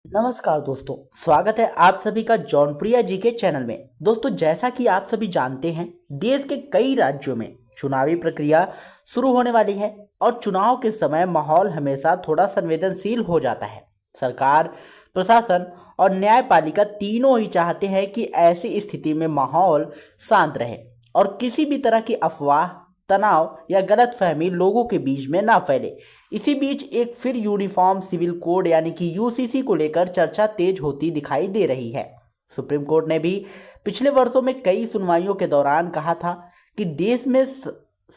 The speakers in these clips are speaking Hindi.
नमस्कार दोस्तों, स्वागत है आप सभी का जौनप्रिया जी के चैनल में। दोस्तों, जैसा कि आप सभी जानते हैं, देश के कई राज्यों में चुनावी प्रक्रिया शुरू होने वाली है और चुनाव के समय माहौल हमेशा थोड़ा संवेदनशील हो जाता है। सरकार, प्रशासन और न्यायपालिका तीनों ही चाहते हैं कि ऐसी स्थिति में माहौल शांत रहे और किसी भी तरह की अफवाह, तनाव या गलतफहमी लोगों के बीच में ना फैले। इसी बीच एक फिर यूनिफॉर्म सिविल कोड यानी कि यूसीसी को लेकर चर्चा तेज होती दिखाई दे रही है। सुप्रीम कोर्ट ने भी पिछले वर्षों में कई सुनवाइयों के दौरान कहा था कि देश में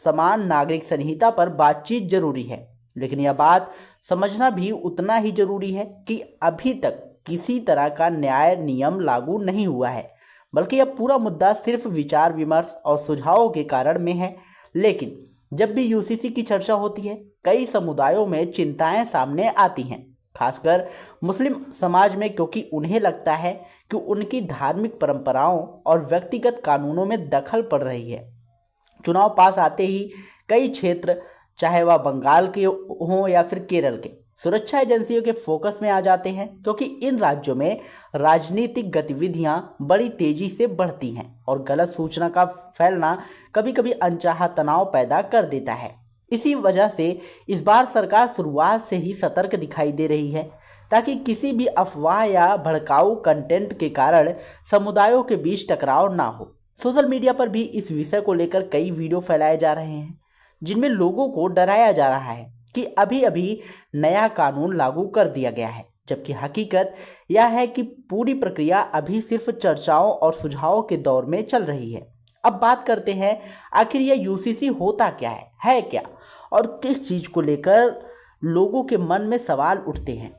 समान नागरिक संहिता पर बातचीत जरूरी है, लेकिन यह बात समझना भी उतना ही जरूरी है कि अभी तक किसी तरह का न्याय नियम लागू नहीं हुआ है, बल्कि यह पूरा मुद्दा सिर्फ विचार विमर्श और सुझावों के कारण में है। लेकिन जब भी यूसीसी की चर्चा होती है, कई समुदायों में चिंताएं सामने आती हैं, खासकर मुस्लिम समाज में, क्योंकि उन्हें लगता है कि उनकी धार्मिक परंपराओं और व्यक्तिगत कानूनों में दखल पड़ रही है। चुनाव पास आते ही कई क्षेत्र, चाहे वह बंगाल के हों या फिर केरल के, सुरक्षा एजेंसियों के फोकस में आ जाते हैं, क्योंकि इन राज्यों में राजनीतिक गतिविधियां बड़ी तेजी से बढ़ती हैं और गलत सूचना का फैलना कभी कभी अनचाहा तनाव पैदा कर देता है। इसी वजह से इस बार सरकार शुरुआत से ही सतर्क दिखाई दे रही है, ताकि किसी भी अफवाह या भड़काऊ कंटेंट के कारण समुदायों के बीच टकराव ना हो। सोशल मीडिया पर भी इस विषय को लेकर कई वीडियो फैलाए जा रहे हैं, जिनमें लोगों को डराया जा रहा है कि अभी अभी नया कानून लागू कर दिया गया है, जबकि हकीकत यह है कि पूरी प्रक्रिया अभी सिर्फ चर्चाओं और सुझावों के दौर में चल रही है। अब बात करते हैं, आखिर यह यूसीसी होता क्या है क्या, और किस चीज को लेकर लोगों के मन में सवाल उठते हैं।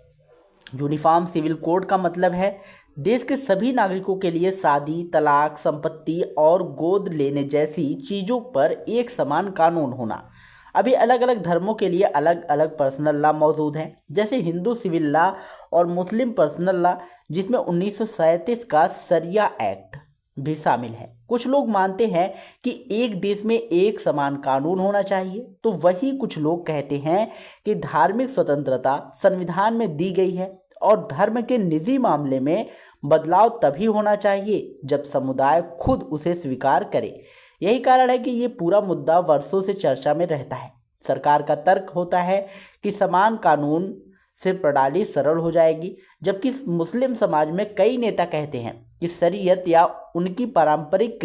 यूनिफॉर्म सिविल कोड का मतलब है देश के सभी नागरिकों के लिए शादी, तलाक, संपत्ति और गोद लेने जैसी चीजों पर एक समान कानून होना। अभी अलग अलग धर्मों के लिए अलग अलग पर्सनल लॉ मौजूद हैं, जैसे हिंदू सिविल लॉ और मुस्लिम पर्सनल लॉ, जिसमें 1937 का शरिया एक्ट भी शामिल है। कुछ लोग मानते हैं कि एक देश में एक समान कानून होना चाहिए, तो वही कुछ लोग कहते हैं कि धार्मिक स्वतंत्रता संविधान में दी गई है और धर्म के निजी मामले में बदलाव तभी होना चाहिए जब समुदाय खुद उसे स्वीकार करे। यही कारण है कि ये पूरा मुद्दा वर्षों से चर्चा में रहता है। सरकार का तर्क होता है कि समान कानून से प्रणाली सरल हो जाएगी, जबकि मुस्लिम समाज में कई नेता कहते हैं कि शरीयत या उनकी पारंपरिक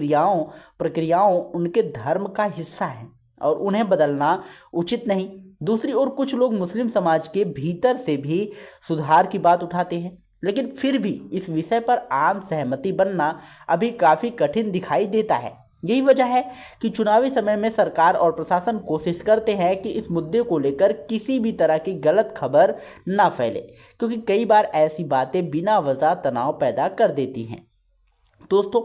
प्रक्रियाओं उनके धर्म का हिस्सा है और उन्हें बदलना उचित नहीं। दूसरी ओर कुछ लोग मुस्लिम समाज के भीतर से भी सुधार की बात उठाते हैं, लेकिन फिर भी इस विषय पर आम सहमति बनना अभी काफी कठिन दिखाई देता है। यही वजह है कि चुनावी समय में सरकार और प्रशासन कोशिश करते हैं कि इस मुद्दे को लेकर किसी भी तरह की गलत खबर ना फैले, क्योंकि कई बार ऐसी बातें बिना वजह तनाव पैदा कर देती हैं। दोस्तों,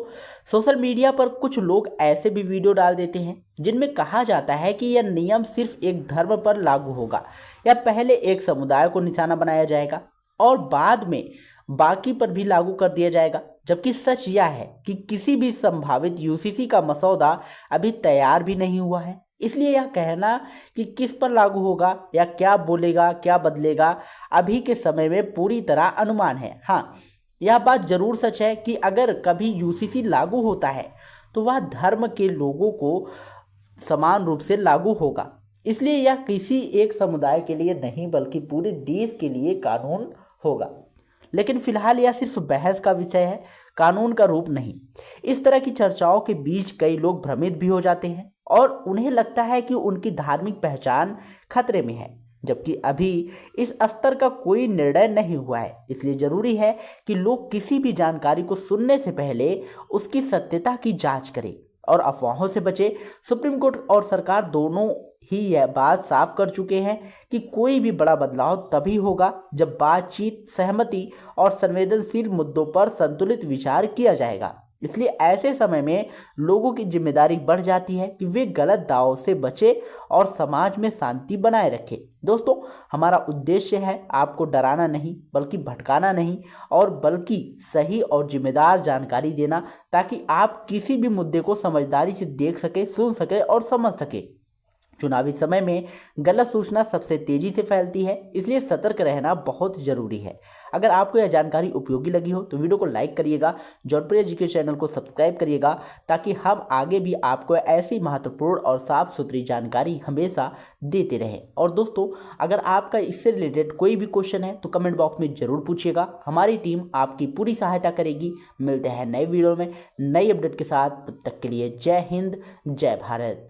सोशल मीडिया पर कुछ लोग ऐसे भी वीडियो डाल देते हैं जिनमें कहा जाता है कि यह नियम सिर्फ एक धर्म पर लागू होगा या पहले एक समुदाय को निशाना बनाया जाएगा और बाद में बाकी पर भी लागू कर दिया जाएगा, जबकि सच यह है कि किसी भी संभावित यूसीसी का मसौदा अभी तैयार भी नहीं हुआ है। इसलिए यह कहना कि किस पर लागू होगा या क्या बोलेगा, क्या बदलेगा, अभी के समय में पूरी तरह अनुमान है। हाँ, यह बात जरूर सच है कि अगर कभी यूसीसी लागू होता है तो वह धर्म के लोगों को समान रूप से लागू होगा। इसलिए यह किसी एक समुदाय के लिए नहीं बल्कि पूरे देश के लिए कानून होगा। लेकिन फिलहाल यह सिर्फ बहस का विषय है, कानून का रूप नहीं। इस तरह की चर्चाओं के बीच कई लोग भ्रमित भी हो जाते हैं और उन्हें लगता है कि उनकी धार्मिक पहचान खतरे में है, जबकि अभी इस स्तर का कोई निर्णय नहीं हुआ है। इसलिए जरूरी है कि लोग किसी भी जानकारी को सुनने से पहले उसकी सत्यता की जांच करें और अफवाहों से बचे। सुप्रीम कोर्ट और सरकार दोनों ही यह बात साफ कर चुके हैं कि कोई भी बड़ा बदलाव तभी होगा जब बातचीत, सहमति और संवेदनशील मुद्दों पर संतुलित विचार किया जाएगा। इसलिए ऐसे समय में लोगों की जिम्मेदारी बढ़ जाती है कि वे गलत दावों से बचे और समाज में शांति बनाए रखें। दोस्तों, हमारा उद्देश्य है आपको डराना नहीं, बल्कि भटकाना नहीं, और बल्कि सही और जिम्मेदार जानकारी देना, ताकि आप किसी भी मुद्दे को समझदारी से देख सके, सुन सके और समझ सके। चुनावी समय में गलत सूचना सबसे तेजी से फैलती है, इसलिए सतर्क रहना बहुत जरूरी है। अगर आपको यह जानकारी उपयोगी लगी हो तो वीडियो को लाइक करिएगा, जौनप्रिया जी के चैनल को सब्सक्राइब करिएगा, ताकि हम आगे भी आपको ऐसी महत्वपूर्ण और साफ सुथरी जानकारी हमेशा देते रहें। और दोस्तों, अगर आपका इससे रिलेटेड कोई भी क्वेश्चन है तो कमेंट बॉक्स में जरूर पूछिएगा, हमारी टीम आपकी पूरी सहायता करेगी। मिलते हैं नए वीडियो में नई अपडेट के साथ, तब तक के लिए जय हिंद, जय भारत।